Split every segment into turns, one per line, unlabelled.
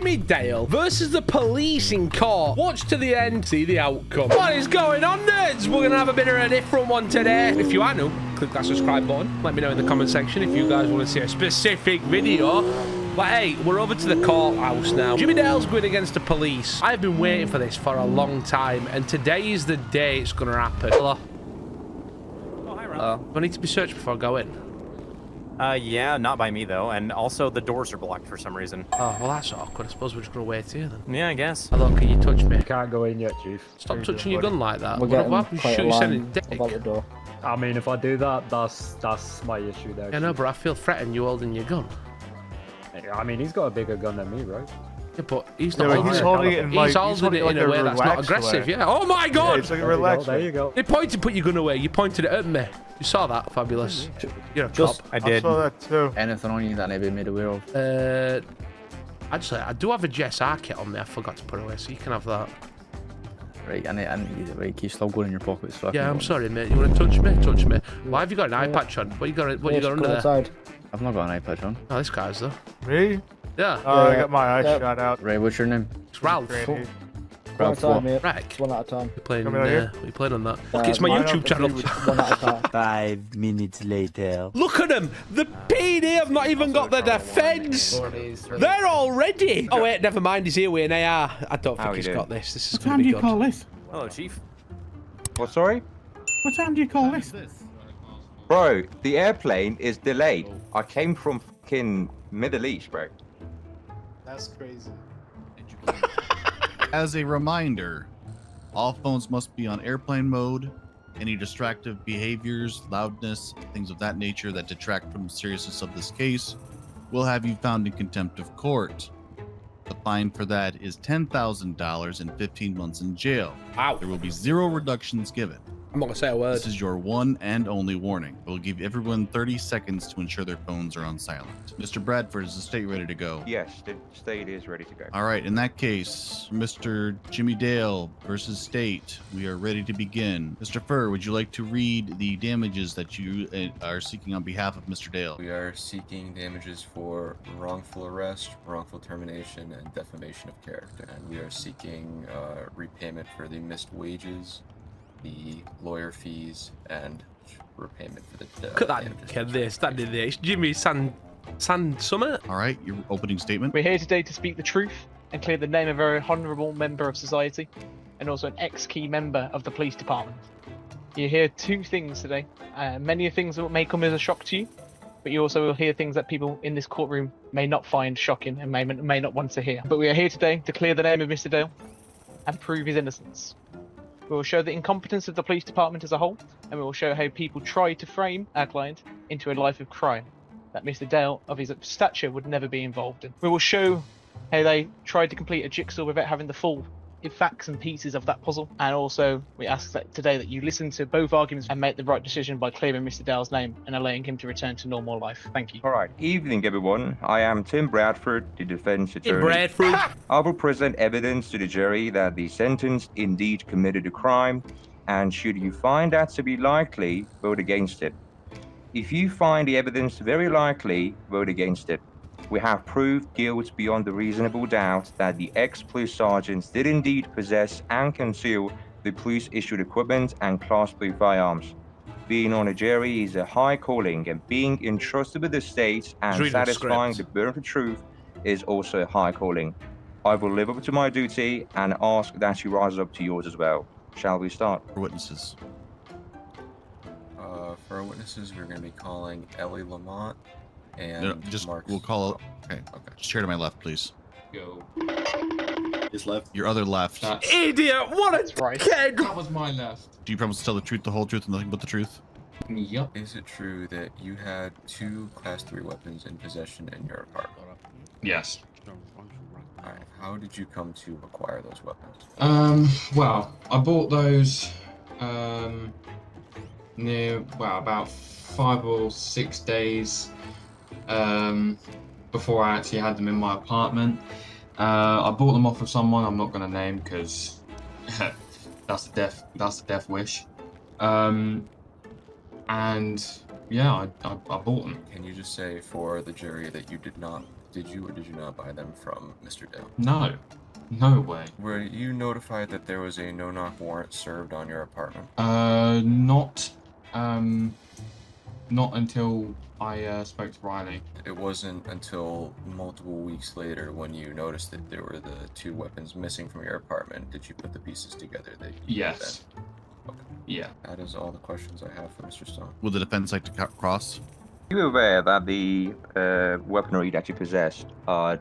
Jimmy Dale versus the police in court. Watch to the end, see the outcome. What is going on, nerds? We're gonna have a bit of a different one today. If you are new, click that subscribe button. Let me know in the comment section if you guys want to see a specific video. But hey, we're over to the courthouse now. Jimmy Dale's going against the police. I've been waiting for this for a long time, and today is the day it's gonna happen. Hello. Oh, hi, Ralph. Do I need to be searched before I go in?
Yeah, not by me, though. And also, the doors are blocked for some reason.
Oh, well, that's awkward. I suppose we're just going to wait here, then.
Yeah, I guess.
Hello, can you touch me?
Can't go in yet, Chief.
Stop touching your gun like that.
We're
What
getting
if
quite
you
a
send
line
it dick?
about the door.
I mean, if I do that, that's my issue there.
Yeah, no, but I feel threatened you holding your gun.
I mean, he's got a bigger gun than me, right?
Yeah, but he's not
he's holding it in like,
he's holding it in a way that's not aggressive, yeah. Oh my god!
Yeah, it's like a relaxed
There you go.
They pointed to put your gun away. You pointed it at me. You saw that? Fabulous. You're a cop.
I did.
I saw that too.
Anything on you that I've been made aware of?
Actually, I do have a GSR kit on me. I forgot to put away, so you can have that.
Right, I need it. Right, keep still going in your pockets. So
Yeah, I'm sorry, mate. You want to touch me? Touch me. Why have you got an eye patch on? What you got? What you got under there?
Outside. I've not got an eye patch on.
Oh, this guy's though.
Me?
Yeah.
Oh, I got my eyes shot out.
Right, what's your name?
It's Ralph.
Granny.
Ralph, One at a time, mate.
Right.
One at a time.
We're playing,
Come in here.
we're playing on that. Look, it's my
mine
YouTube
up
channel.
One at a time.
5 minutes later.
Look at them! The PD have not even got the defense! They're all ready! Oh wait, never mind, he's here with an AR. I don't think he's got this. This is
What
gonna
time
be
do you
good.
call this?
Hello, Chief.
What, sorry?
What time do you call this?
Bro, the airplane is delayed. I came from fucking Middle East, bro.
That's crazy.
As a reminder, all phones must be on airplane mode. Any distractive behaviors, loudness, things of that nature that detract from the seriousness of this case will have you found in contempt of court. The fine for that is $10,000 and 15 months in jail.
Wow.
There will be 0 reductions given.
I'm not gonna say a word.
This is your one and only warning. We'll give everyone 30 seconds to ensure their phones are on silent. Mr. Bradford, is the state ready to go?
Yes, the state is ready to go.
All right, in that case, Mr. Jimmy Dale versus State, we are ready to begin. Mr. Furr, would you like to read the damages that you are seeking on behalf of Mr. Dale?
We are seeking damages for wrongful arrest, wrongful termination, and defamation of character. And we are seeking repayment for the missed wages, the lawyer fees, and repayment for the
Look at that kid there, standing there. It's Jimmy Summit.
All right, your opening statement.
We're here today to speak the truth and clear the name of a very honourable member of society and also an ex-key member of the police department. You hear 2 things today. Many things that may come as a shock to you, but you also will hear things that people in this courtroom may not find shocking and may not want to hear. But we are here today to clear the name of Mr. Dale and prove his innocence. We will show the incompetence of the police department as a whole, and we will show how people try to frame our client into a life of crime that Mr. Dale, of his stature, would never be involved in. We will show how they tried to complete a jigsaw without having the full facts and pieces of that puzzle, and also we ask that today that you listen to both arguments and make the right decision by clearing Mr. Dale's name and allowing him to return to normal life. Thank you.
All right, evening everyone. I am Tim Bradford, the defense attorney.
Tim Bradford.
I will present evidence to the jury that the sentenced indeed committed a crime, and should you find that to be likely, vote against it. If you find the evidence very likely, vote against it. We have proved guilt beyond a reasonable doubt that the ex-police sergeants did indeed possess and conceal the police-issued equipment and Class 3 firearms. Being on a jury is a high calling, and being entrusted with the state and satisfying the burden of the truth is also a high calling. I will live up to my duty and ask that you rise up to yours as well. Shall we start?
For witnesses.
For our witnesses, we're going to be calling Ellie, Lamont, and
No, just
Mark's.
we'll call it. Okay. Just here to my left, please.
Go. His left.
Your other left.
Idiot! What a kid!
That was my left.
Do you promise to tell the truth, the whole truth, and nothing but the truth?
Yup.
Is it true that you had 2 Class 3 weapons in possession in your apartment?
Yes.
Alright, how did you come to acquire those weapons?
Well, I bought those, about 5 or 6 days, before I actually had them in my apartment. I bought them off of someone I'm not going to name because that's the death wish. And yeah, I bought them.
Can you just say for the jury that you did not Did you or did you not buy them from Mr. Dale?
No. No way.
Were you notified that there was a no-knock warrant served on your apartment?
Not until I spoke to Riley.
It wasn't until multiple weeks later when you noticed that there were the 2 weapons missing from your apartment did you put the pieces together that you
Yes.
then. Okay.
Yeah.
That is all the questions I have for Mr. Stone.
Would the defense like to cross?
Are you aware that the weaponry that you possessed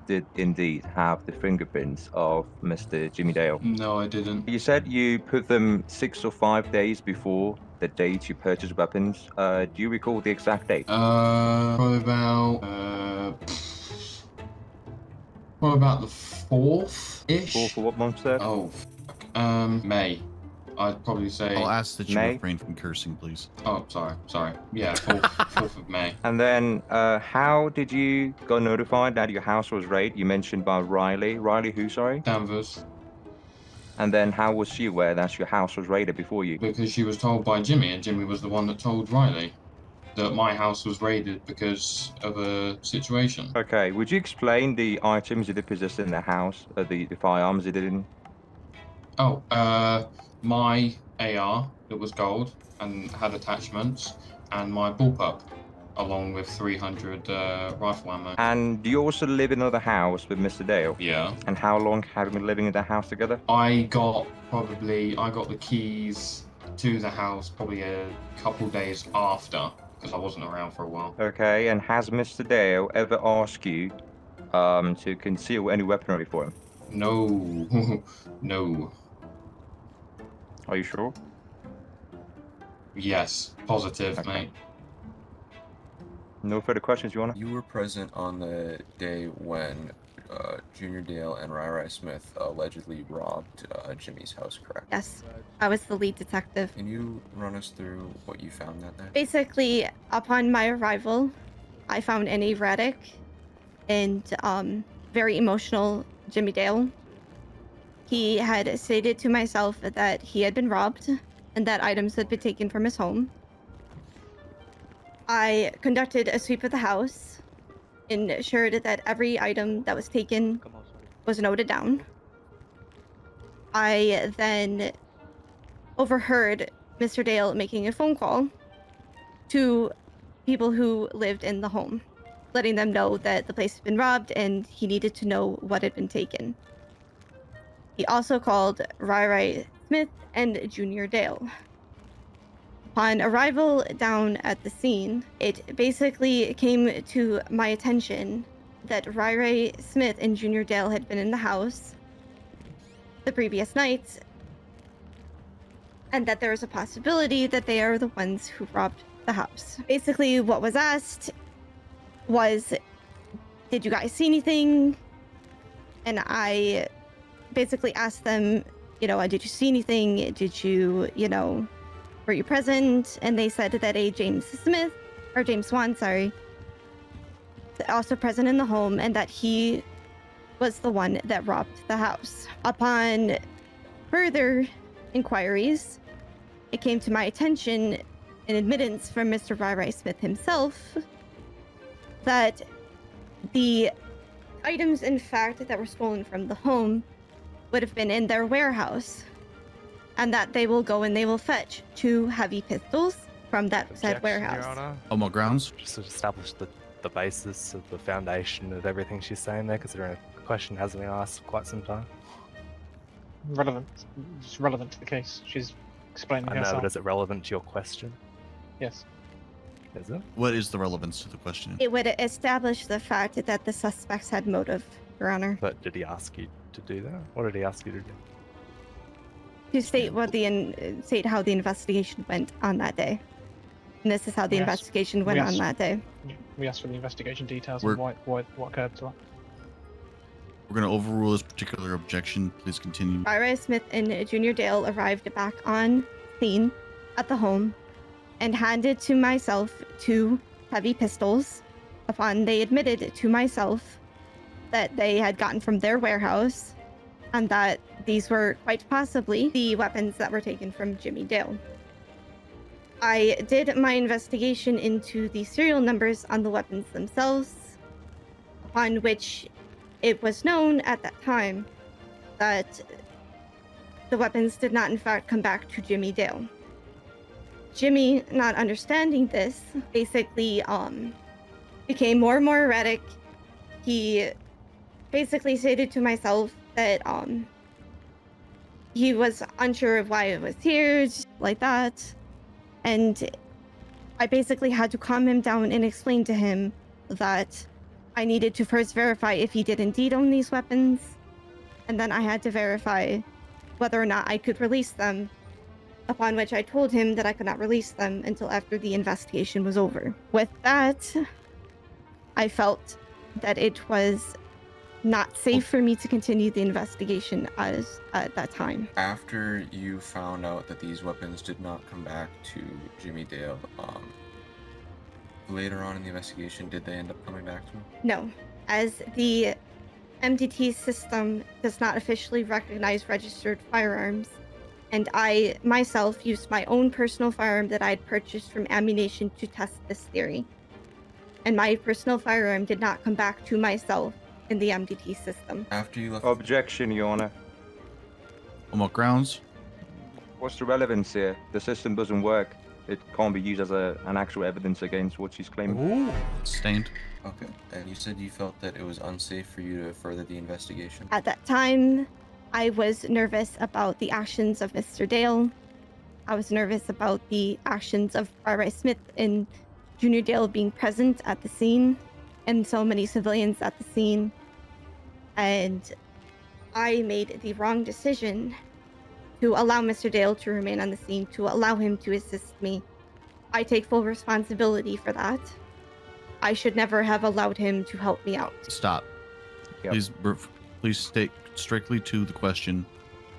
did indeed have the fingerprints of Mr. Jimmy Dale?
No, I didn't.
You said you put them 6 or 5 days before the date you purchased weapons. Do you recall the exact date?
Probably about the 4th-ish.
4th of what month, sir?
Oh, May. I'd probably say.
I'll ask that you
May?
refrain from cursing, please.
Oh, sorry. Yeah, 4th of May.
And then, how did you got notified that your house was raided? You mentioned by Riley. Riley who, sorry?
Danvers.
And then how was she aware that your house was raided before you?
Because she was told by Jimmy, and Jimmy was the one that told Riley that my house was raided because of a situation.
Okay, would you explain the items you did possess in the house, the firearms you didn't?
Oh, my AR that was gold and had attachments, and my bullpup, along with 300 rifle ammo.
And do you also live in another house with Mr. Dale?
Yeah.
And how long have you been living in that house together?
I got the keys to the house probably a couple days after, because I wasn't around for a while.
Okay, and has Mr. Dale ever asked you to conceal any weaponry for him?
No. No.
Are you sure?
Yes. Positive,
Okay.
mate.
No further questions, Your Honor?
You were present on the day when Junior Dale and Rai Smith allegedly robbed Jimmy's house, correct?
Yes, I was the lead detective.
Can you run us through what you found that day?
Basically, upon my arrival, I found an erratic and very emotional Jimmy Dale. He had stated to myself that he had been robbed and that items had been taken from his home. I conducted a sweep of the house, ensured that every item that was taken was noted down. I then overheard Mr. Dale making a phone call to people who lived in the home, letting them know that the place had been robbed and he needed to know what had been taken. He also called Rai Smith and Junior Dale. Upon arrival down at the scene, it basically came to my attention that Rai Smith and Junior Dale had been in the house the previous night, and that there was a possibility that they are the ones who robbed the house. Basically, what was asked was, did you guys see anything? And I basically asked them, did you see anything? Did you, were you present? And they said that James Swan, also present in the home, and that he was the one that robbed the house. Upon further inquiries, it came to my attention, an admittance from Mr. Rai Smith himself, that the items, in fact, that were stolen from the home would have been in their warehouse, and that they will go and they will fetch 2 heavy pistols from that said warehouse.
On what grounds?
Just to establish the basis of the foundation of everything she's saying there, considering the question hasn't been asked for quite some time.
Relevant. It's relevant to the case. She's explaining
I know,
herself.
but is it relevant to your question?
Yes.
Is it?
What is the relevance to the question?
It would establish the fact that the suspects had motive, Your Honor.
But did he ask you to do that? What did he ask you to do?
To state state how the investigation went on that day. And this is how the
Yes.
investigation went on that day.
We asked for the investigation details
We're-
and what occurred to her.
We're going to overrule this particular objection. Please continue.
Rai Smith and Junior Dale arrived back on scene at the home and handed to myself 2 heavy pistols upon they admitted to myself that they had gotten from their warehouse and that these were quite possibly the weapons that were taken from Jimmy Dale. I did my investigation into the serial numbers on the weapons themselves, upon which it was known at that time that the weapons did not in fact come back to Jimmy Dale. Jimmy, not understanding this, basically became more and more erratic. He basically stated to myself that he was unsure of why it was here, just like that. And I basically had to calm him down and explain to him that I needed to first verify if he did indeed own these weapons, and then I had to verify whether or not I could release them, upon which I told him that I could not release them until after the investigation was over. With that, I felt that it was not safe for me to continue the investigation at that time.
After you found out that these weapons did not come back to Jimmy Dale, later on in the investigation, did they end up coming back to him?
No, as the MDT system does not officially recognize registered firearms, and I myself used my own personal firearm that I had purchased from ammunition to test this theory. And my personal firearm did not come back to myself in the MDT system.
After you left...
Objection, Your Honor.
On what grounds?
What's the relevance here? The system doesn't work. It can't be used as an actual evidence against what she's claiming.
Ooh.
Sustained.
Okay, and you said you felt that it was unsafe for you to further the investigation?
At that time, I was nervous about the actions of Mr. Dale. I was nervous about the actions of R.I. Smith and Junior Dale being present at the scene, and so many civilians at the scene. And I made the wrong decision to allow Mr. Dale to remain on the scene, to allow him to assist me. I take full responsibility for that. I should never have allowed him to help me out.
Stop.
Yep.
Please stick strictly to the question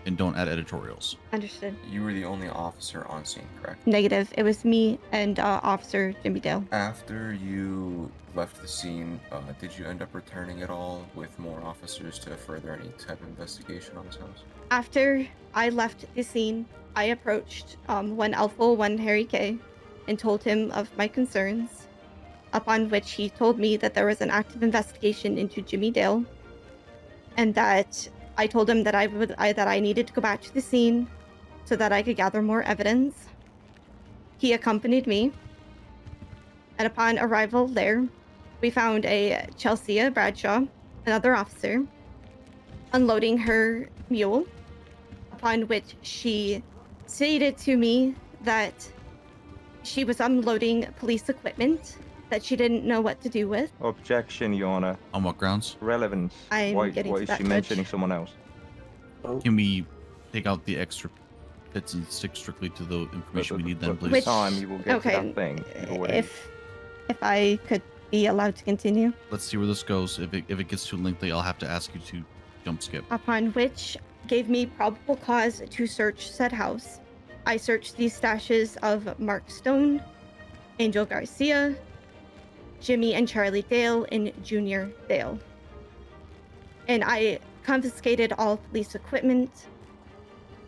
and don't add editorials.
Understood.
You were the only officer on scene, correct?
Negative. It was me and Officer Jimmy Dale.
After you left the scene, did you end up returning at all with more officers to further any type of investigation on this house?
After I left the scene, I approached one Alpha 1 Harry K and told him of my concerns, upon which he told me that there was an active investigation into Jimmy Dale, and that I told him that I needed to go back to the scene so that I could gather more evidence. He accompanied me, and upon arrival there, we found a Chelsea Bradshaw, another officer, unloading her mule, upon which she stated to me that she was unloading police equipment that she didn't know what to do with.
Objection, Your Honor.
On what grounds?
Relevance.
I'm
Why
getting to
is
that,
she
Judge.
mentioning someone else?
Can we take out the extra bits and stick strictly to the information we need then,
But
please?
this time you will get to
Okay,
that thing. You've already-
if I could be allowed to continue.
Let's see where this goes. If it gets too lengthy, I'll have to ask you to jump skip.
Upon which gave me probable cause to search said house. I searched the stashes of Mark Stone, Angel Garcia, Jimmy and Charlie Dale, and Junior Dale. And I confiscated all police equipment.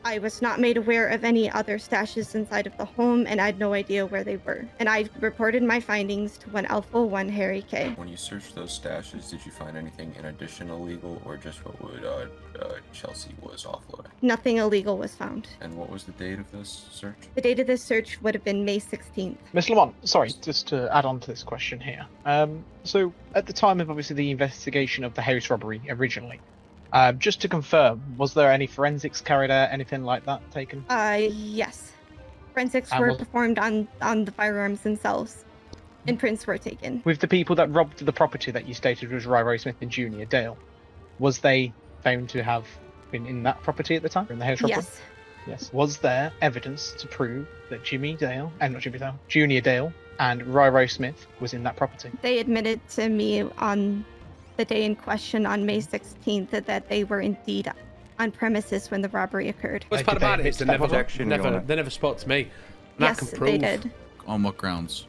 I was not made aware of any other stashes inside of the home, and I had no idea where they were. And I reported my findings to one Alpha 1 Harry K.
When you searched those stashes, did you find anything in addition illegal, or just what would Chelsea was offloading?
Nothing illegal was found.
And what was the date of this search?
The date of this search would have been May 16th.
Miss Lamont, sorry, just to add on to this question here. So at the time of obviously the investigation of the house robbery originally, just to confirm, was there any forensics carried out, anything like that taken?
Yes. Forensics were performed on the firearms themselves, and prints were taken.
With the people that robbed the property that you stated was R.I. Smith and Junior Dale, was they found to have been in that property at the time, in the house robbery?
Yes.
Yes. Was there evidence to prove that Junior Dale and R.I. Smith was in that property?
They admitted to me on the day in question on May 16th that they were indeed on premises when the robbery occurred.
What's part about it is they never spoke to me. And I
Yes,
can
they
prove
did.
On what grounds?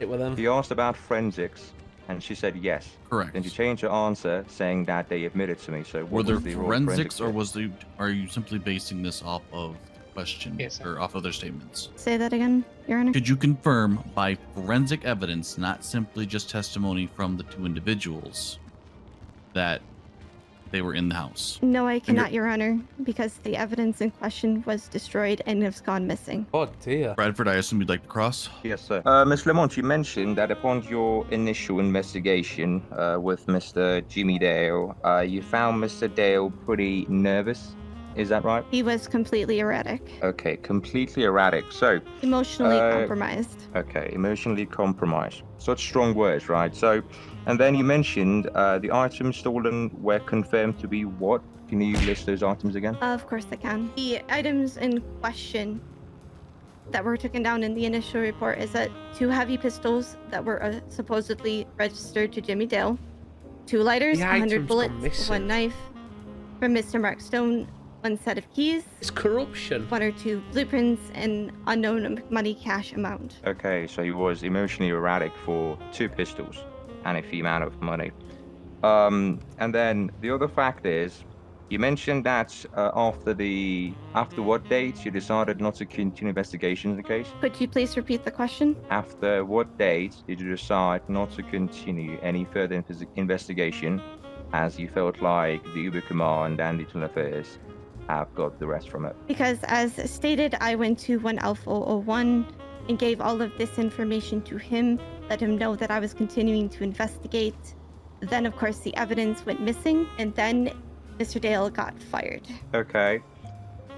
it with them.
He asked about forensics, and she said yes.
Correct.
Then she changed her answer, saying that they admitted to me. So
Were
what
there
was the raw
forensics, or
forensic
are you simply basing this off of the question or off of their statements?
Say that again, Your Honor.
Could you confirm by forensic evidence, not simply just testimony from the two individuals, that they were in the house?
No, I cannot, Your Honor, because the evidence in question was destroyed and has gone missing.
Oh dear.
Bradford, I assume you'd like to cross?
Yes, sir. Miss Lamont, you mentioned that upon your initial investigation with Mr. Jimmy Dale, you found Mr. Dale pretty nervous. Is that right?
He was completely erratic.
Okay, completely erratic. So,
Emotionally compromised.
okay, emotionally compromised. Such strong words, right? So, and then you mentioned the items stolen were confirmed to be what? Can you list those items again?
Of course I can. The items in question that were taken down in the initial report is that 2 heavy pistols that were supposedly registered to Jimmy Dale, 2 lighters,
The
100
items
bullets,
gone missing.
1 knife from Mr. Mark Stone, 1 set of keys,
It's corruption.
1 or 2 blueprints, and unknown money cash amount.
Okay, so he was emotionally erratic for 2 pistols and a fee amount of money. And then the other fact is, you mentioned that after what date you decided not to continue investigations in the case?
Could you please repeat the question?
After what date did you decide not to continue any further investigation, as you felt like the Uber Command and the Internal Affairs have got the rest from it?
Because as stated, I went to 1 Alpha 01 and gave all of this information to him, let him know that I was continuing to investigate. Then, of course, the evidence went missing, and then Mr. Dale got fired.
Okay.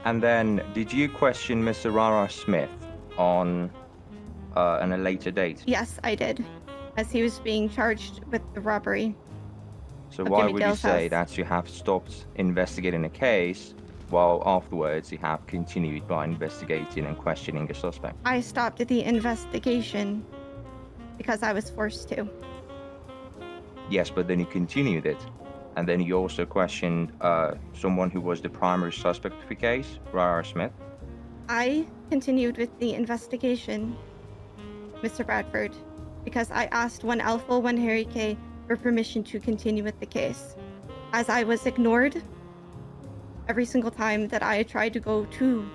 And then, did you question Mr. Rara Smith on a later date?
Yes, I did, as he was being charged with the robbery.
So
of
why
Jimmy
would
Dale's
you say
house.
that you have stopped investigating the case, while afterwards you have continued by investigating and questioning the suspect?
I stopped the investigation because I was forced to.
Yes, but then you continued it. And then you also questioned someone who was the primary suspect of the case, Rara Smith.
I continued with the investigation, Mr. Bradford, because I asked 1 Alpha 1 Harry K for permission to continue with the case, as I was ignored every single time that I tried to go to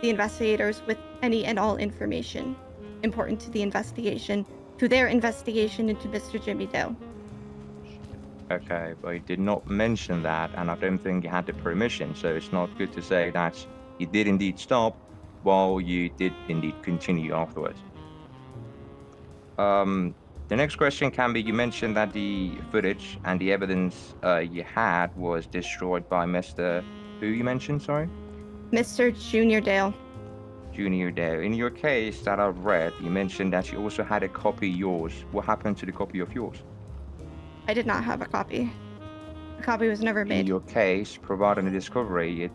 the investigators with any and all information important to the investigation, to their investigation into Mr. Jimmy Dale.
Okay, but you did not mention that, and I don't think you had the permission, so it's not good to say that you did indeed stop while you did indeed continue afterwards. The next question can be, you mentioned that the footage and the evidence you had was destroyed by Mr. Who you mentioned, sorry?
Mr. Junior Dale.
Junior Dale. In your case that I've read, you mentioned that you also had a copy of yours. What happened to the copy of yours?
I did not have a copy. A copy was never
In
made.
your case, providing a discovery,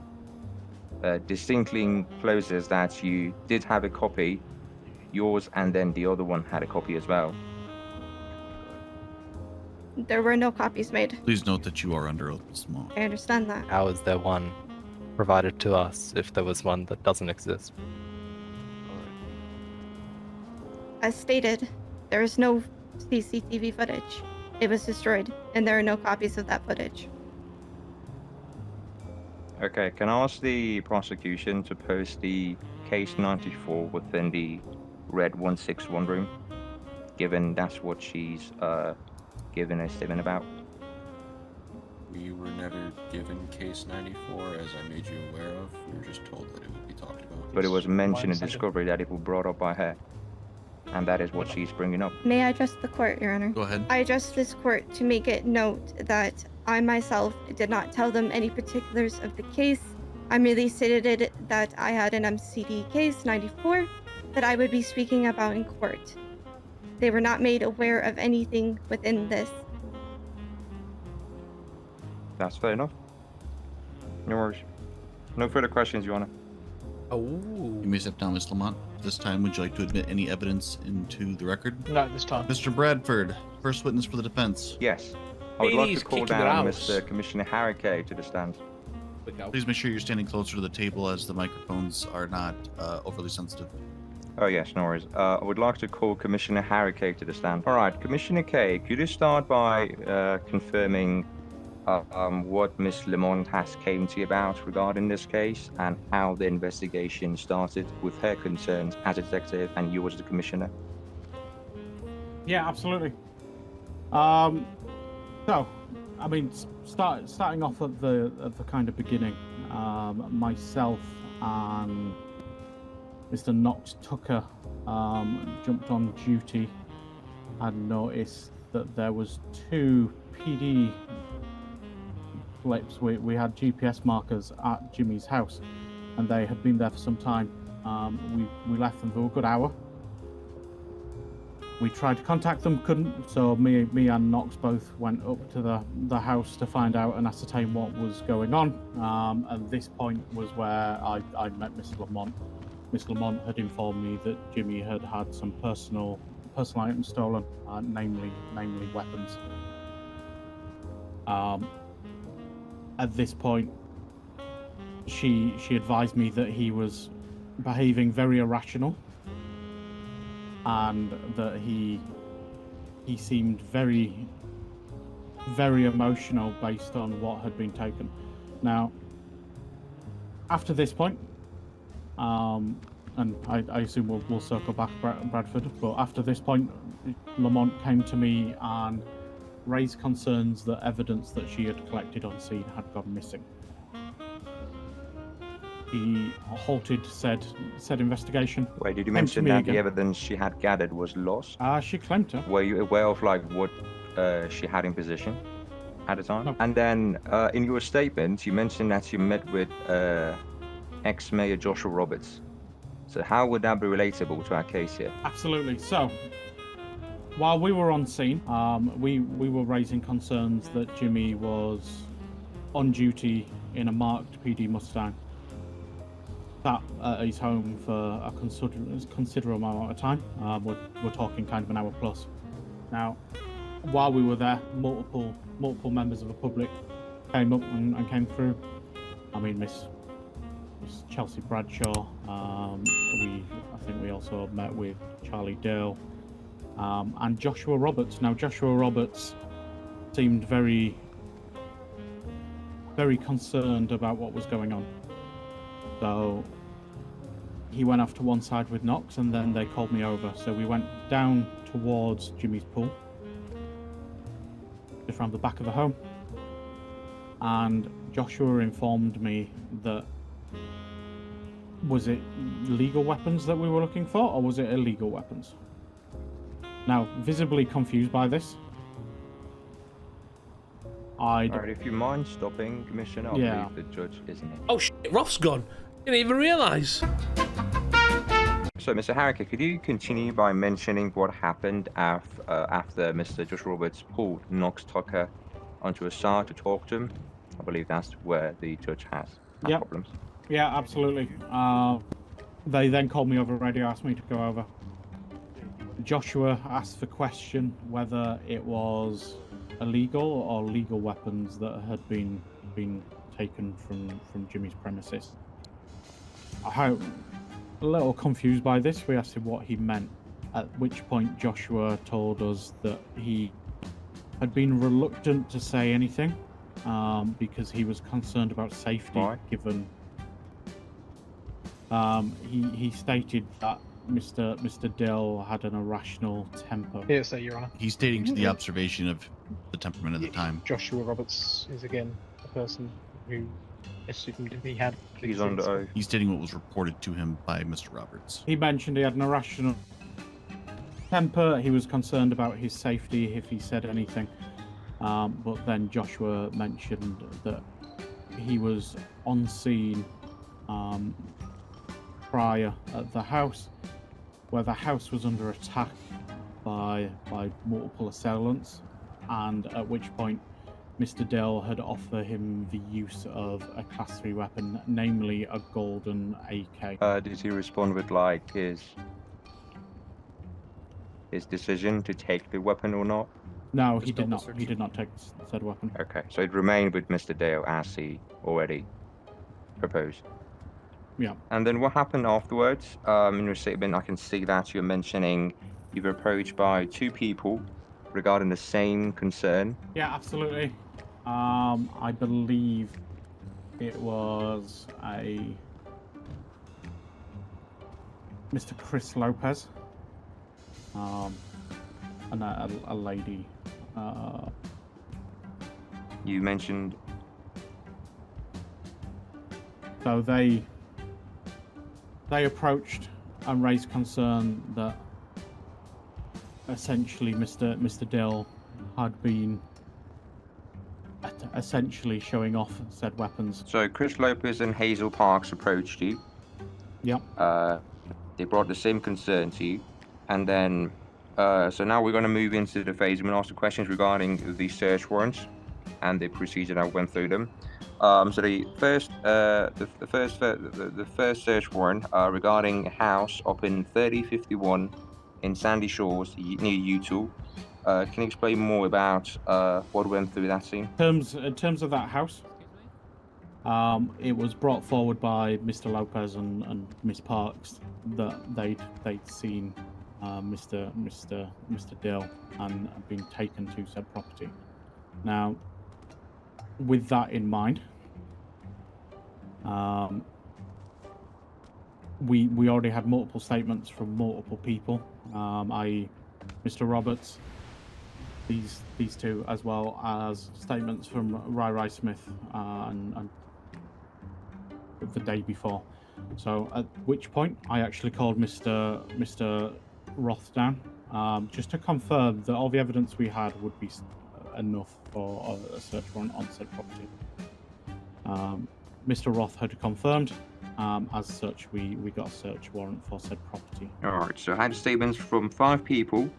it distinctly encloses that you did have a copy, yours, and then the other one had a copy as well.
There were no copies made.
Please note that you are under oath, Mr. Lamont.
I understand that.
How is there one provided to us if there was one that doesn't exist?
As stated, there is no CCTV footage. It was destroyed, and there are no copies of that footage.
Okay, can I ask the prosecution to post the case 94 within the red 161 room, given that's what she's given a statement about?
We were never given case 94, as I made you aware of. We were just told that it would be talked about.
But it was mentioned in discovery that it was brought up by her, and that is what she's bringing up.
May I address the court, Your Honor?
Go ahead.
I address this court to make it note that I myself did not tell them any particulars of the case. I merely stated that I had an MCD case 94 that I would be speaking about in court. They were not made aware of anything within this.
That's fair enough. No worries. No further questions, Your Honor.
Oh.
You may step down, Ms. Lamont. This time, would you like to admit any evidence into the record?
No, this time.
Mr. Bradford, first witness for the defense.
Yes. I would like
He's
to call
kicking
down
it out.
Mr. Commissioner Harricay to the stand.
Please make sure you're standing closer to the table as the microphones are not overly sensitive.
Oh yes, no worries. I would like to call Commissioner Harricay to the stand. All right, Commissioner K, could you start by confirming what Miss Lamont has came to you about regarding this case and how the investigation started with her concerns as a detective and you as the commissioner?
Yeah, absolutely. So, I mean, starting off at the kind of beginning, myself and Mr. Knox Tucker jumped on duty and noticed that there was 2 PD flips. We had GPS markers at Jimmy's house, and they had been there for some time. We left them for a good hour. We tried to contact them, couldn't. So me and Knox both went up to the house to find out and ascertain what was going on. And this point was where I met Mr. Lamont. Miss Lamont had informed me that Jimmy had had some personal items stolen, namely weapons. At this point, she advised me that he was behaving very irrational, and that he seemed very, very emotional based on what had been taken. Now, after this point, and I assume we'll circle back, Bradford, but after this point, Lamont came to me and raised concerns that evidence that she had collected on scene had gone missing. He halted said investigation.
Wait, did you mention that the evidence she had gathered was lost?
She claimed to.
Were you aware of what she had in possession at the time? No. And then in your statement, you mentioned that you met with ex-mayor Joshua Roberts. So how would that be relatable to our case here?
Absolutely. So, while we were on scene, we were raising concerns that Jimmy was on duty in a marked PD Mustang, sat at his home for a considerable amount of time. We're talking kind of an hour plus. Now, while we were there, multiple members of the public came up and came through. I mean, Miss Chelsea Bradshaw. I think we also met with Charlie Dale and Joshua Roberts. Now, Joshua Roberts seemed very, very concerned about what was going on. So he went off to one side with Knox, and then they called me over. So we went down towards Jimmy's pool, just around the back of the home. And Joshua informed me that, was it legal weapons that we were looking for, or was it illegal weapons? Now, visibly confused by this,
Alright, if you mind stopping, Commissioner, I believe the judge isn't it.
Oh shit, Roth's gone. Didn't even realise.
So, Mr. Harriker, could you continue by mentioning what happened after Mr. Joshua Roberts pulled Knox Tucker onto a side to talk to him? I believe that's where the judge has problems.
Yeah, absolutely. They then called me over radio, asked me to go over. Joshua asked the question whether it was illegal or legal weapons that had been taken from Jimmy's premises. I'm a little confused by this. We asked him what he meant, at which point Joshua told us that he had been reluctant to say anything because he was concerned about safety.
Why?
Given he stated that Mr. Dill had an irrational temper.
Yes, sir, Your Honor.
He's stating to the observation of the temperament at the time.
Joshua Roberts is again a person who assumed he had.
He's under oath.
He's stating what was reported to him by Mr. Roberts.
He mentioned he had an irrational temper. He was concerned about his safety if he said anything. But then Joshua mentioned that he was on scene prior at the house, where the house was under attack by multiple assailants, and at which point Mr. Dell had offered him the use of a Class 3 weapon, namely a golden AK.
Did he respond with his decision to take the weapon or not?
No, he did not. He did not take said weapon.
Okay, so it remained with Mr. Dale as he already proposed.
Yeah.
And then what happened afterwards? In your statement, I can see that you're mentioning you were approached by 2 people regarding the same concern.
Yeah, absolutely. I believe it was Mr. Chris Lopez, and a lady
You mentioned.
So they approached and raised concern that essentially Mr. Dill had been essentially showing off said weapons.
So Chris Lopez and Hazel Parks approached you.
Yep.
They brought the same concern to you, and then so now we're going to move into the phase. I'm going to ask the questions regarding the search warrants and the procedure that went through them. So the first search warrant regarding a house up in 3051 in Sandy Shores near Utah. Can you explain more about what went through that scene?
In terms of that house, it was brought forward by Mr. Lopez and Miss Parks that they'd seen Mr. Dill and been taken to said property. Now, with that in mind, we already had multiple statements from multiple people, i.e. Mr. Roberts, these two, as well as statements from Ry Smith and the day before. So at which point I actually called Mr. Roth down, just to confirm that all the evidence we had would be enough for a search warrant on said property. Mr. Roth had confirmed. As such, we got a search warrant for said property.
All right. So I had statements from 5 people,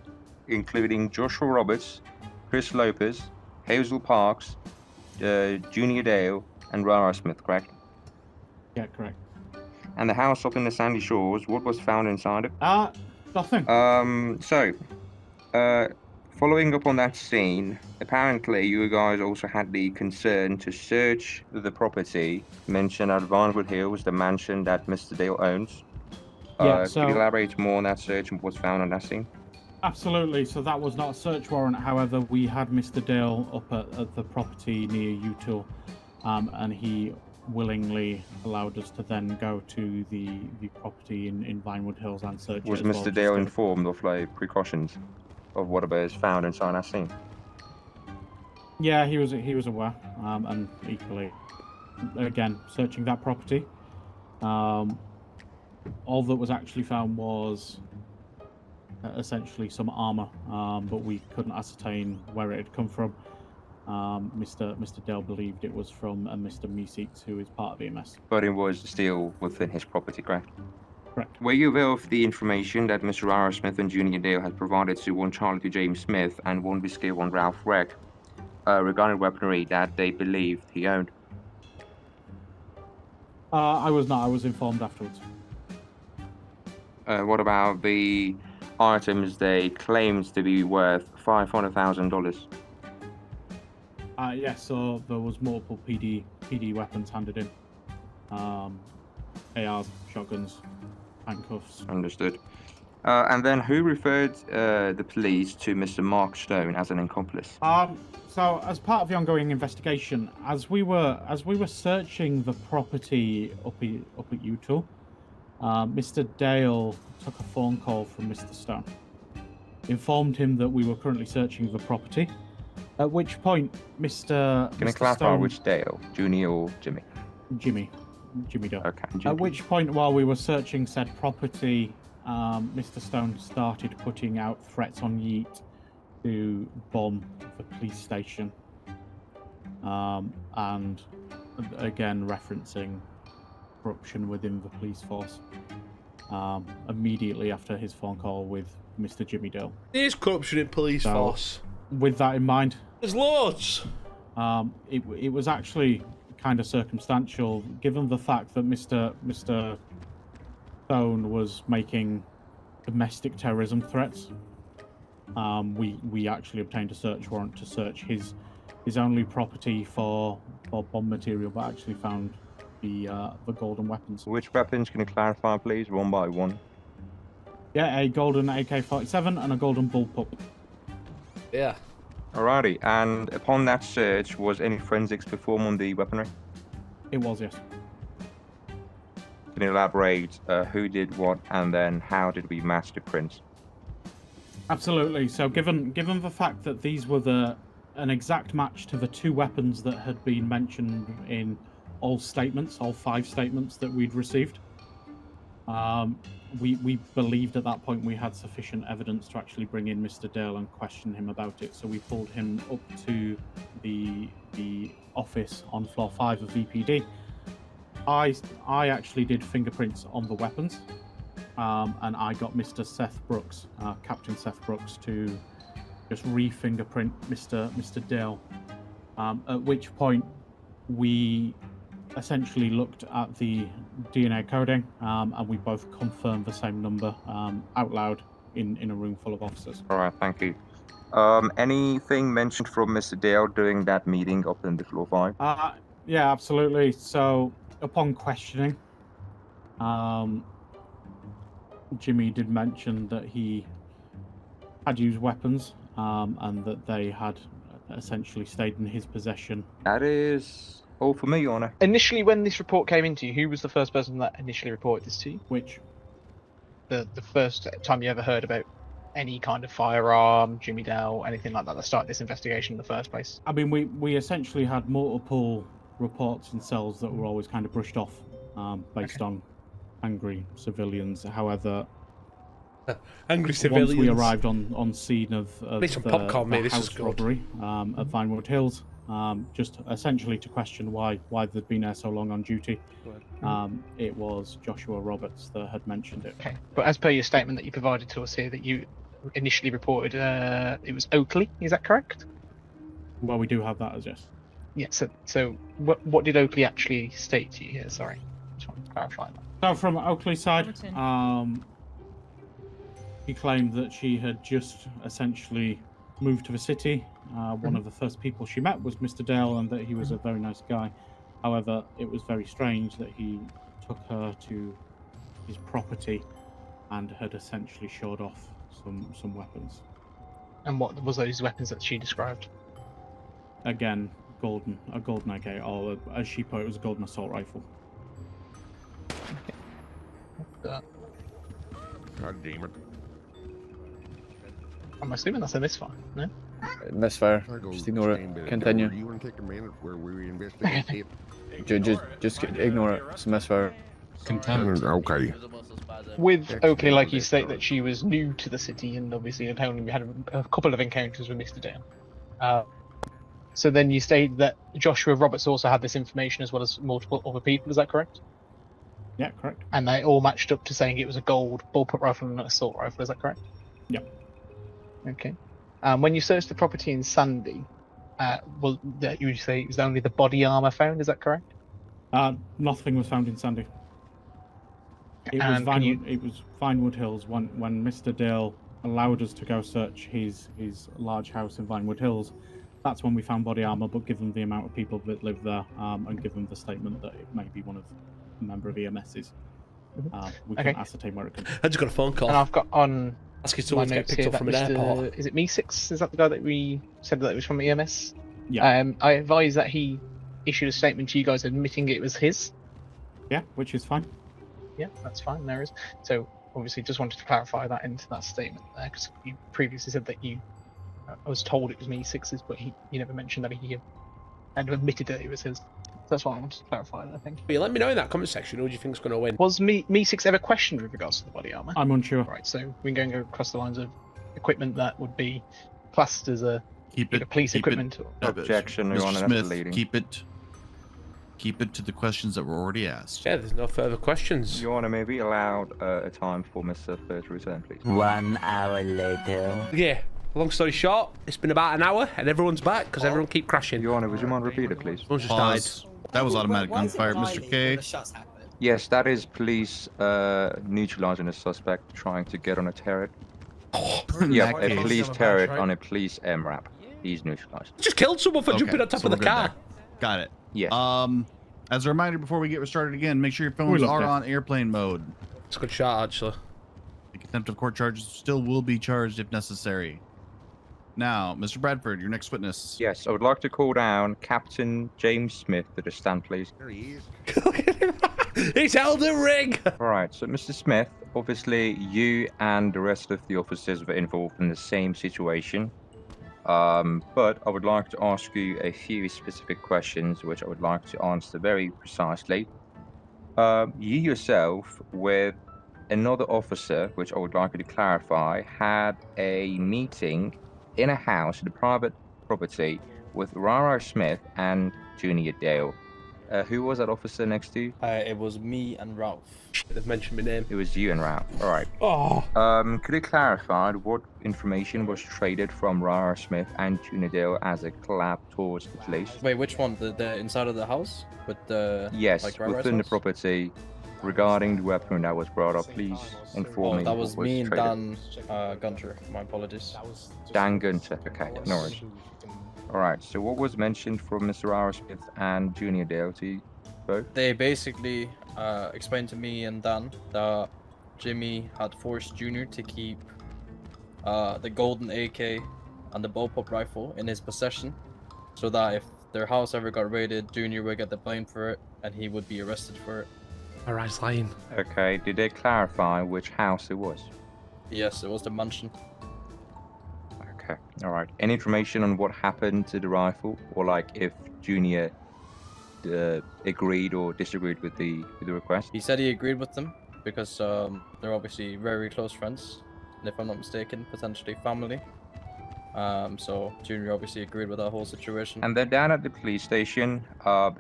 including Joshua Roberts, Chris Lopez, Hazel Parks, Junior Dale, and Ry Smith. Correct?
Yeah, correct.
And the house up in the Sandy Shores, what was found inside it?
Nothing.
Following up on that scene, apparently you guys also had the concern to search the property mentioned at Vinewood Hills, the mansion that Mr. Dale owns. Could you elaborate more on that search and what's found on that scene?
Absolutely. So that was not a search warrant. However, we had Mr. Dale up at the property near Utah, and he willingly allowed us to then go to the property in Vinewood Hills and search it.
Was Mr. Dale informed of precautions of whatever is found inside that scene?
Yeah, he was aware, and equally, again, searching that property, all that was actually found was essentially some armor, but we couldn't ascertain where it had come from. Mr. Dale believed it was from a Mr. Meeseeks, who is part of EMS.
But it was still within his property, correct?
Correct.
Were you aware of the information that Mr. Ry Smith and Junior Dale had provided to one Charlie to James Smith and one Whiskey one Ralph Reck regarding weaponry that they believed he owned?
I was not. I was informed afterwards.
What about the items they claimed to be worth $500,000?
Yes, so there was multiple PD weapons handed in. ARs, shotguns, handcuffs.
Understood. And then who referred the police to Mr. Mark Stone as an accomplice?
So as part of the ongoing investigation, as we were searching the property up at Utah, Mr. Dale took a phone call from Mr. Stone, informed him that we were currently searching the property. At which point, Mr.
Can I clarify
Stone,
which Dale, Junior or Jimmy?
Jimmy Dale.
Okay.
At which point, while we were searching said property, Mr. Stone started putting out threats on Yeet to bomb the police station, and again referencing corruption within the police force. Immediately after his phone call with Mr. Jimmy Dale.
There's corruption in police force.
With that in mind,
there's loads.
It was actually kind of circumstantial, given the fact that Mr. Stone was making domestic terrorism threats. We actually obtained a search warrant to search his only property for bomb material, but actually found the golden weapons.
Which weapons can you clarify, please, one by one?
Yeah, a golden AK-47 and a golden bullpup.
Yeah.
Alrighty, and upon that search, was any forensics performed on the weaponry?
It was, yes.
Can you elaborate who did what, and then how did we match the prints?
Absolutely. So, given the fact that these were the an exact match to the 2 weapons that had been mentioned in all 5 statements that we'd received. We believed at that point we had sufficient evidence to actually bring in Mr. Dale and question him about it. So we pulled him up to the office on floor 5 of VPD. I actually did fingerprints on the weapons, and I got Mr. Seth Brooks, Captain Seth Brooks, to just re-fingerprint Mr. Dale. At which point we essentially looked at the DNA coding, and we both confirmed the same number out loud in a room full of officers.
All right, thank you. Anything mentioned from Mr. Dale during that meeting up in the floor 5?
Yeah, absolutely. So upon questioning, Jimmy did mention that he had used weapons, and that they had essentially stayed in his possession.
That is all for me, Your Honor.
Initially, when this report came into you, who was the first person that initially reported this to you?
Which?
The first time you ever heard about any kind of firearm, Jimmy Dale, anything like that started this investigation in the first place?
I mean, we essentially had multiple reports and cells that were always kind of brushed off based on angry civilians. However,
angry civilians.
Once we arrived on scene of
some popcorn, mate.
the
This is
house
good.
robbery at Vinewood Hills, just essentially to question why they'd been there so long on duty. It was Joshua Roberts that had mentioned it.
Okay, but as per your statement that you provided to us here, that you initially reported it was Oakley, is that correct?
Well, we do have that as yes.
Yeah, so what did Oakley actually state to you here? Sorry, just wanted to clarify that.
So from Oakley's side, he claimed that she had just essentially moved to the city. One of the first people she met was Mr. Dale, and that he was a very nice guy. However, it was very strange that he took her to his property and had essentially showed off some weapons.
And what was those weapons that she described?
Again, a golden AK, or as she put it, was a golden assault rifle.
God
damn it.
I'm assuming that's a misfire, no?
Misfire. Just ignore it. Continue.
You want to take a minute where we investigate
Just ignore it. It's a misfire.
Contempt. Okay.
With Oakley, like you state, that she was new to the city and obviously had only had a couple of encounters with Mr. Dale. So then you state that Joshua Roberts also had this information as well as multiple other people, is that correct?
Yeah, correct.
And they all matched up to saying it was a gold bullpup rifle and an assault rifle, is that correct?
Yeah.
Okay. When you searched the property in Sandy, you would say it was only the body armor found, is that correct?
Nothing was found in Sandy. It was Vinewood Hills when Mr. Dale allowed us to go search his large house in Vinewood Hills. That's when we found body armor, but given the amount of people that live there, and given the statement that it may be one of a member of EMS's, we can't ascertain where it comes from.
I just got a phone call.
And I've got on
asking someone to get picked up from an airport.
Is it Me6? Is that the guy that we said that it was from EMS?
Yeah.
I advise that he issued a statement to you guys admitting it was his.
Yeah, which is fine.
Yeah, that's fine. There is. So obviously, just wanted to clarify that into that statement there, because you previously said that you I was told it was Me6's, but you never mentioned that he had admitted that it was his. That's why I wanted to clarify that, I think.
But let me know in that comment section who do you think's going to win.
Was Me6 ever questioned with regards to the body armor?
I'm unsure.
Right, so we're going to go across the lines of equipment that would be classed as a police equipment.
Objection, Your Honor,
Mr.
that's
Smith,
leading.
Keep it to the questions that were already asked.
Yeah, there's no further questions.
Your Honor, may we allow a time for Mr. Third to return, please?
1 hour later.
Yeah, long story short, it's been about an hour and everyone's back because everyone keep crashing.
Your Honor, would you mind repeat it, please?
Everyone's just
Pause. That was automatic gunfire, Mr. K.
Yes, that is police neutralizing a suspect trying to get on a turret. Yeah, a police turret on a police MRAP. He's neutralized.
Just killed someone for jumping on top of the car.
Got it.
Yeah.
As a reminder, before we get started again, make sure your phones are on airplane mode.
It's a good shot, actually.
The contempt of court charges still will be charged if necessary. Now, Mr. Bradford, your next witness.
Yes, I would like to call down Captain James Smith to the stand, please.
There he is.
He's held a ring.
All right, so Mr. Smith, obviously you and the rest of the officers were involved in the same situation. But I would like to ask you a few specific questions, which I would like to answer very precisely. You yourself, with another officer, which I would like you to clarify, had a meeting in a house, in a private property, with Rara Smith and Junior Dale. Who was that officer next to you?
It was me and Ralph.
They've mentioned my name.
It was you and Ralph. All right.
Oh.
Could you clarify what information was traded from Rara Smith and Junior Dale as a collab towards the police?
Wait, which one? The inside of the house with the
Yes,
like, Rara's
within the
house?
property. Regarding the weapon that was brought up, please inform me.
That was
what
me and
traded.
Dan Gunter. My apologies.
Dan Gunter. Okay, no worries. All right. So what was mentioned from Mr. Rara Smith and Junior Dale to you both?
They basically explained to me and Dan that Jimmy had forced Junior to keep the golden AK and the bullpup rifle in his possession, so that if their house ever got raided, Junior would get the blame for it, and he would be arrested for it.
Alright, lying.
Okay. Did they clarify which house it was?
Yes, it was the mansion.
Okay. All right. Any information on what happened to the rifle, or like if Junior agreed or disagreed with the request?
He said he agreed with them because they're obviously very close friends, and if I'm not mistaken, potentially family. So Junior obviously agreed with that whole situation.
And then down at the police station,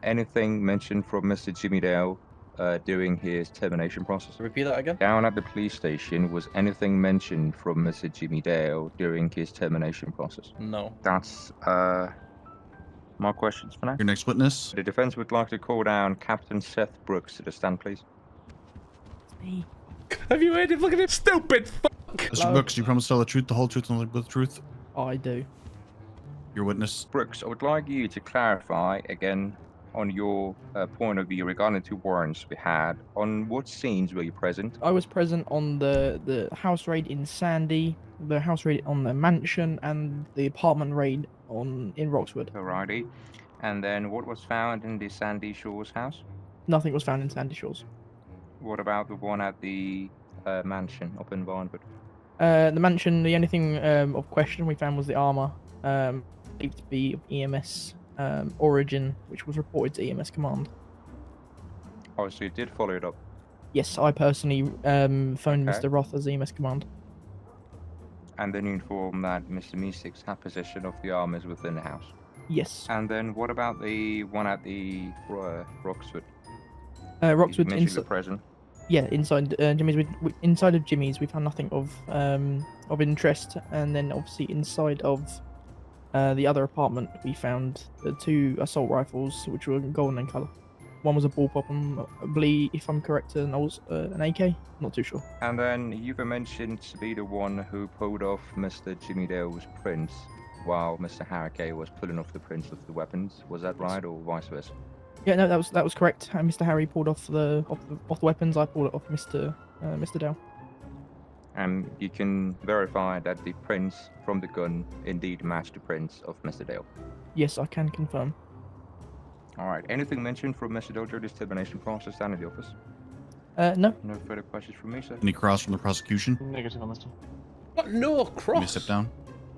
anything mentioned from Mr. Jimmy Dale during his termination process?
Repeat that again?
Down at the police station, was anything mentioned from Mr. Jimmy Dale during his termination process?
No.
That's my questions for now.
Your next witness.
The defense would like to call down Captain Seth Brooks to the stand, please.
Have you heard him? Look at him, stupid fuck!
Mr. Brooks, do you promise to tell the truth, the whole truth, and nothing but the truth?
I do.
Your witness.
Brooks, I would like you to clarify again on your point of view regarding two warrants we had. On what scenes were you present?
I was present on the house raid in Sandy, the house raid on the mansion, and the apartment raid in Roxwood.
Alrighty. And then what was found in the Sandy Shores house?
Nothing was found in Sandy Shores.
What about the one at the mansion up in Barnwood?
The mansion, the only thing of question we found was the armor, believed to be of EMS origin, which was reported to EMS command.
Oh, so you did follow it up?
Yes, I personally phoned
Okay.
Mr. Roth as EMS command.
And then you informed that Mr. Meeseeks had possession of the armors within the house?
Yes.
And then what about the one at the Roxwood?
Roxwood
You mentioned the present.
Yeah, inside Jimmy's. Inside of Jimmy's, we found nothing of interest, and then obviously inside of the other apartment, we found the two assault rifles, which were golden in color. One was a bullpup, and I believe, if I'm correct, an AK. Not too sure.
And then you were mentioned to be the one who pulled off Mr. Jimmy Dale's prints while Mr. Harricay was pulling off the prints of the weapons. Was that right, or vice versa?
Yeah, no, that was correct. Mr. Harry pulled off the weapons. I pulled it off Mr. Dale.
And you can verify that the prints from the gun indeed match the prints of Mr. Dale.
Yes, I can confirm.
All right. Anything mentioned from Mr. Dale during this termination process down in the office?
No.
No further questions from me, sir.
Any cross from the prosecution?
Negative on this one.
What? No cross.
Let me step down.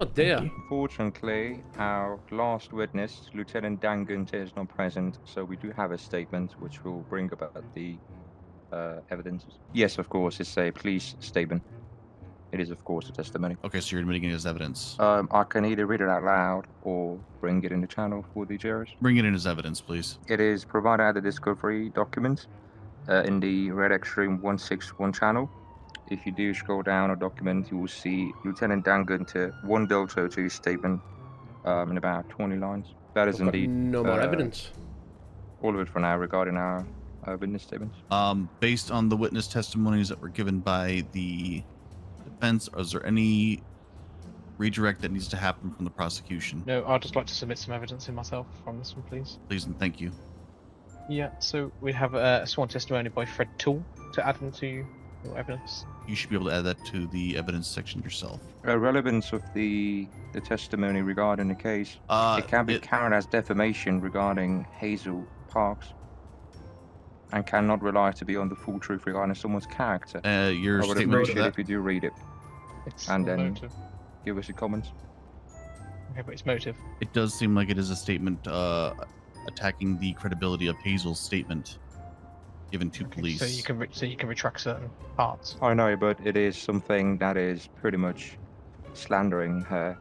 Oh dear.
Unfortunately, our last witness, Lieutenant Dan Gunter, is not present, so we do have a statement which will bring about the evidences. Yes, of course, it's a police statement. It is, of course, a testimony.
Okay, so you're admitting it as evidence.
I can either read it out loud or bring it in the channel for the jurors.
Bring it in as evidence, please.
It is provided at the discovery document in the Red Extreme 161 channel. If you do scroll down a document, you will see Lieutenant Dan Gunter, 1 Delta to his statement in about 20 lines. That is
I've got
indeed
no more evidence.
all of it for now regarding our witness statements.
Based on the witness testimonies that were given by the defense, is there any redirect that needs to happen from the prosecution?
No, I'd just like to submit some evidence in myself from this one, please.
Please and thank you.
Yeah, so we have a sworn testimony by Fred Toole to add into your evidence.
You should be able to add that to the evidence section yourself.
Relevance of the testimony regarding the case. It can be counted as defamation regarding Hazel Parks and cannot rely to be on the full truth regarding someone's character.
Your
I would
statement
appreciate
for
if you do read it
It's
and then
noted.
give us your comments.
Okay, but it's motive.
It does seem like it is a statement attacking the credibility of Hazel's statement given to police.
So you can retract certain parts.
I know, but it is something that is pretty much slandering her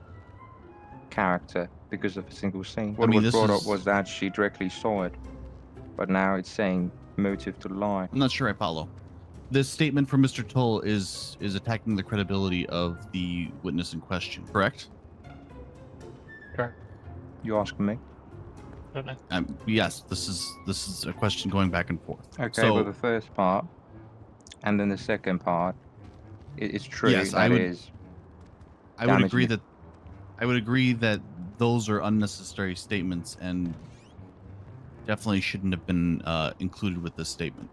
character because of a single scene. What was brought up was that she directly saw it, but now it's saying motive to lie.
I'm not sure I follow. This statement from Mr. Toll is attacking the credibility of the witness in question, correct?
Correct.
You asking me?
I don't know.
Yes, this is a question going back and forth.
Okay,
so,
well, the first part, and then the second part, it's true.
Yes,
I
would agree that those are unnecessary statements and definitely shouldn't have been included with this statement.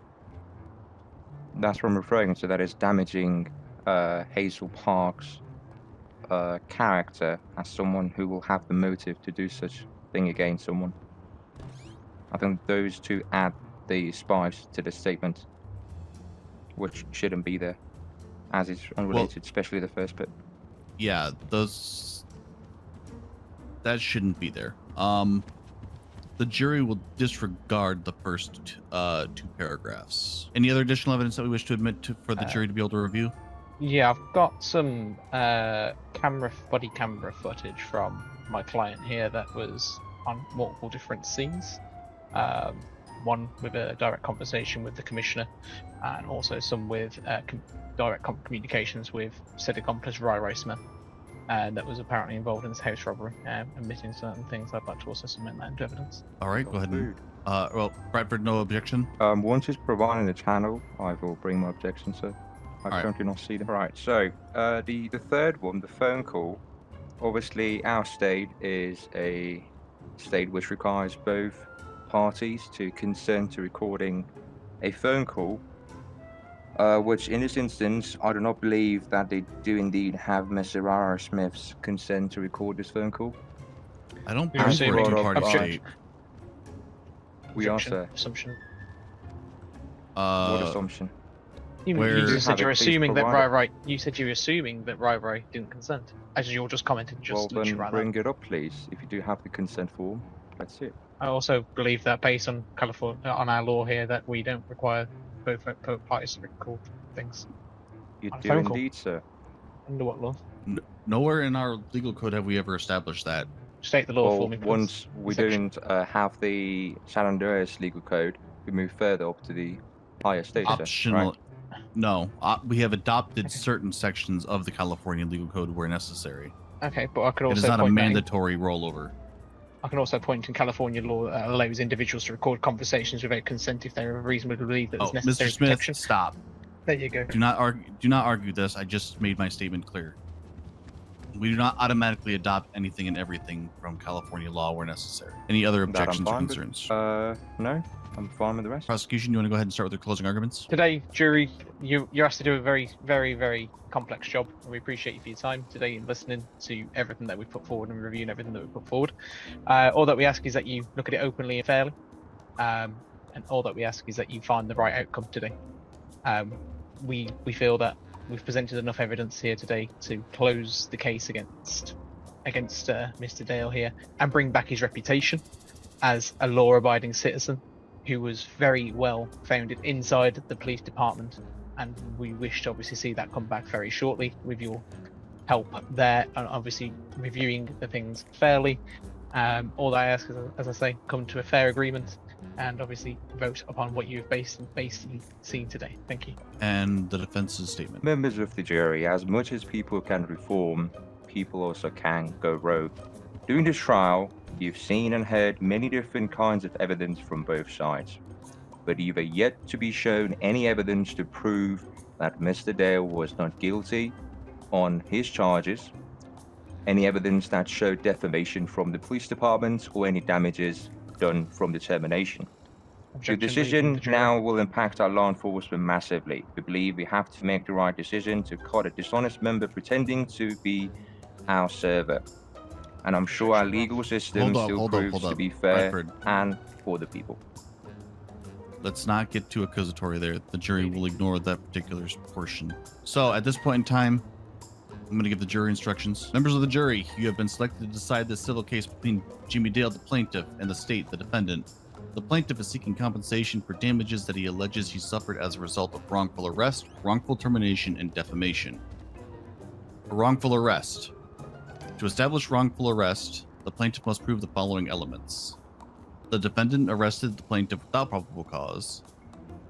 That's what I'm referring to. That is damaging Hazel Park's character as someone who will have the motive to do such thing against someone. I think those two add the spice to the statement, which shouldn't be there, as it's unrelated, especially the first bit.
Yeah, that shouldn't be there. The jury will disregard the first two paragraphs. Any other additional evidence that we wish to admit for the jury to be able to review?
Yeah, I've got some body camera footage from my client here that was on multiple different scenes. One with a direct conversation with the commissioner, and also some with direct communications with said accomplice Rai Smith, that was apparently involved in this house robbery, admitting certain things. I'd like to also submit that into evidence.
All right, go ahead. And, well, Bradford, no objection?
Once it's provided in the channel, I will bring my objection, sir. I currently not see them. Right, so the third one, the phone call, obviously our state is a state which requires both parties to consent to recording a phone call, which in this instance, I do not believe that they do indeed have Mr. Rai Smith's consent to record this phone call.
I don't believe we're a two-party state.
We are, sir.
Assumption.
What assumption?
You said you're assuming that Rai. You said you were assuming that Rai didn't consent, as you're just commenting.
Well, then bring it up, please. If you do have the consent form, let's see it.
I also believe that based on on our law here, that we don't require both parties to record things.
You do indeed, sir.
Under what law?
Nowhere in our legal code have we ever established that.
State the law for me, please.
Once we don't have the San Andreas legal code, we move further up to the higher state.
Optional.
Right?
No, we have adopted certain sections of the California legal code where necessary.
Okay, but I could also.
It is not a mandatory rollover.
I can also point to California law that allows individuals to record conversations without consent if they reasonably believe that it's necessary.
Mr. Smith,
protection.
stop.
There you go.
Do not argue this. I just made my statement clear. We do not automatically adopt anything and everything from California law where necessary. Any other objections or concerns?
No, I'm fine with the rest.
Prosecution, you want to go ahead and start with your closing arguments?
Today, jury, you're asked to do a very, very, very complex job, and we appreciate you for your time today and listening to everything that we put forward and reviewing everything that we put forward. All that we ask is that you look at it openly and fairly, and all that we ask is that you find the right outcome today. We feel that we've presented enough evidence here today to close the case against Mr. Dale here and bring back his reputation as a law-abiding citizen who was very well founded inside the police department, and we wish to obviously see that come back very shortly with your help there, and obviously reviewing the things fairly. All that I ask is, as I say, come to a fair agreement and obviously vote upon what you've basically seen today. Thank you.
And the defense's statement.
Members of the jury, as much as people can reform, people also can go rogue. During this trial, you've seen and heard many different kinds of evidence from both sides, but you've yet to be shown any evidence to prove that Mr. Dale was not guilty on his charges, any evidence that showed defamation from the police department, or any damages done from the termination. The decision now will impact our law enforcement massively. We believe we have to make the right decision to cut a dishonest member pretending to be our server. And I'm sure our legal system still proves to be fair
Bradford.
and for the people.
Let's not get too accusatory there. The jury will ignore that particular portion. So at this point in time, I'm going to give the jury instructions. Members of the jury, you have been selected to decide the civil case between Jimmy Dale, the plaintiff, and the state, the defendant. The plaintiff is seeking compensation for damages that he alleges he suffered as a result of wrongful arrest, wrongful termination, and defamation. For wrongful arrest. To establish wrongful arrest, the plaintiff must prove the following elements. The defendant arrested the plaintiff without probable cause.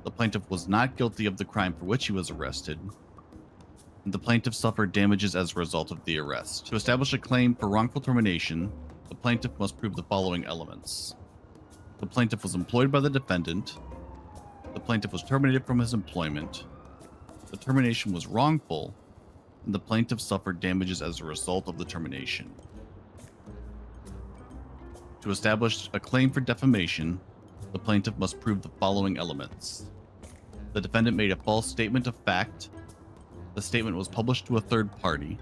The plaintiff was not guilty of the crime for which he was arrested. And the plaintiff suffered damages as a result of the arrest. To establish a claim for wrongful termination, the plaintiff must prove the following elements. The plaintiff was employed by the defendant. The plaintiff was terminated from his employment. The termination was wrongful, and the plaintiff suffered damages as a result of the termination. To establish a claim for defamation, the plaintiff must prove the following elements. The defendant made a false statement of fact. The statement was published to a third party.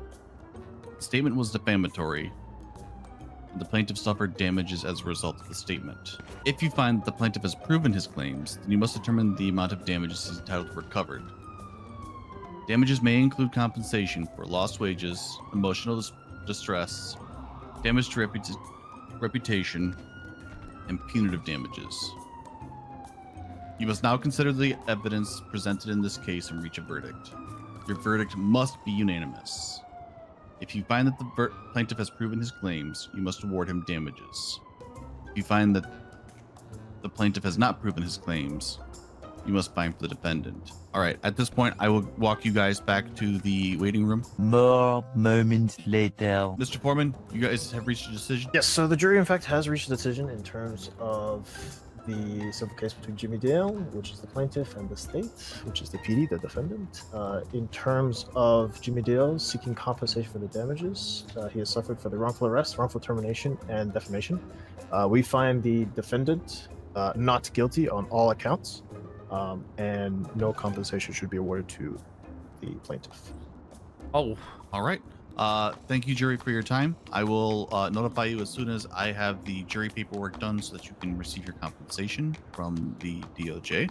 The statement was defamatory. And the plaintiff suffered damages as a result of the statement. If you find that the plaintiff has proven his claims, then you must determine the amount of damages he's entitled to recovered. Damages may include compensation for lost wages, emotional distress, damage to reputation, and punitive damages. You must now consider the evidence presented in this case and reach a verdict. Your verdict must be unanimous. If you find that the plaintiff has proven his claims, you must award him damages. If you find that the plaintiff has not proven his claims, you must fine for the defendant. All right, at this point, I will walk you guys back to the waiting room.
More moments later.
Mr. Foreman, you guys have reached a decision?
Yes, so the jury, in fact, has reached a decision in terms of the civil case between Jimmy Dale, which is the plaintiff, and the state, which is the PD, the defendant. In terms of Jimmy Dale seeking compensation for the damages he has suffered for the wrongful arrest, wrongful termination, and defamation, we find the defendant not guilty on all accounts, and no compensation should be awarded to the plaintiff.
Oh, all right. Thank you, jury, for your time. I will notify you as soon as I have the jury paperwork done so that you can receive your compensation from the DOJ.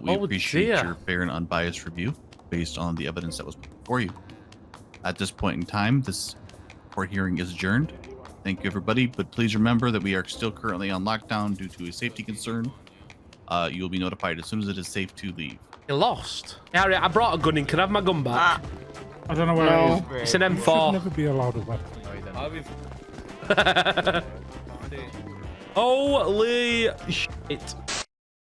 We appreciate your fair and unbiased review based on the evidence that was before you. At this point in time, this court hearing is adjourned. Thank you, everybody, but please remember that we are still currently on lockdown due to a safety concern. You will be notified as soon as it is safe to leave.
You lost. Harry, I brought a gun in. Can I have my gun back?
I don't know where it is.
It's an
You
M4.
should never be allowed a weapon.
Holy shit.